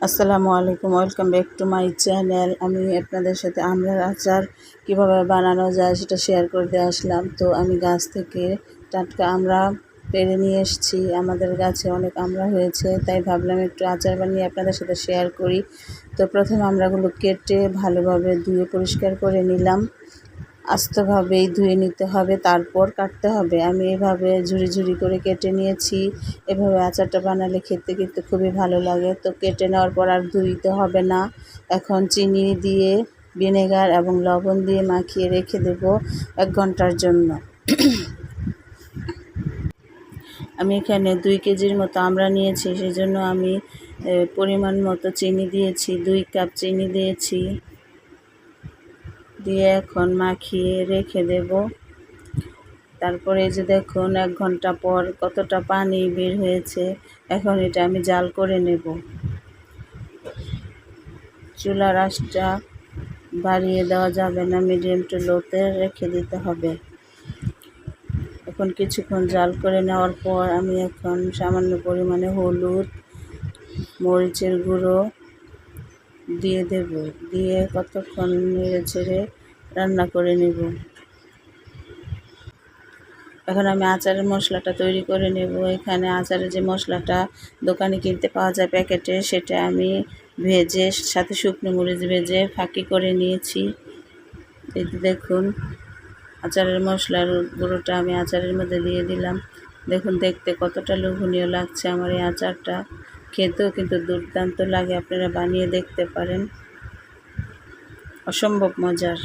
আসসালামু আলাইকুম, welcome back to my channel. আমি আপনাদের সাথে আমড়ার আচার কীভাবে বানানো যায় সেটা শেয়ার করতে আসলাম। তো আমি গাছ থেকে টাটকা আমড়া পেড়ে নিয়ে এসেছি। আমাদের গাছে অনেক আমড়া হয়েছে, তাই ভাবলাম একটু আচার বানিয়ে আপনাদের সাথে শেয়ার করি। তো প্রথমে আমড়াগুলো কেটে ভালোভাবে ধুয়ে পরিষ্কার করে নিলাম। আস্তভাবেই ধুয়ে নিতে হবে, তারপর কাটতে হবে। আমি এভাবে ঝুরি ঝুরি করে কেটে নিয়েছি। এভাবে আচারটা বানালে খেতে কিন্তু খুবই ভালো লাগে। তো কেটে নেওয়ার পর আর ধুইতে হবে না। এখন চিনি দিয়ে ভিনেগার এবং লবণ দিয়ে মাখিয়ে রেখে দেব 1 ঘন্টার জন্য। আমি এখানে 2 কেজির মতো আমড়া নিয়েছি, সেজন্য আমি পরিমাণ মতো চিনি দিয়েছি, 2 কাপ চিনি দিয়েছি। দিয়ে এখন মাখিয়ে রেখে দেব। তারপরে এই যে দেখুন 1 ঘন্টা পর কতটা পানি বের হয়েছে। এখন এটা আমি জাল করে নেব। চুলার আঁচটা বাড়িয়ে দেওয়া যাবে না, মিডিয়াম টু লোতে রেখে দিতে হবে। এখন কিছুক্ষণ জাল করে নেওয়ার পর আমি এখন সামান্য পরিমাণে হলুদ, মরিচের গুঁড়ো দিয়ে দেব। দিয়ে কতক্ষণ নেড়ে ছেড়ে রান্না করে নেব। এখন আমি আচারের মশলাটা তৈরি করে নেব। এখানে আচারের যে মশলাটা দোকানে কিনতে পাওয়া যায় প্যাকেটে, সেটা আমি ভেজে সাথে শুকনো মরিচ ভেজে ফাঁকি করে নিয়েছি। এই দেখুন আচারের মশলার গুঁড়োটা আমি আচারের মধ্যে দিয়ে দিলাম। দেখুন দেখতে কতটা লোভনীয় লাগছে আমার এই আচারটা। খেতেও কিন্তু দুর্দান্ত লাগে, আপনারা বানিয়ে দেখতে পারেন, অসম্ভব মজার।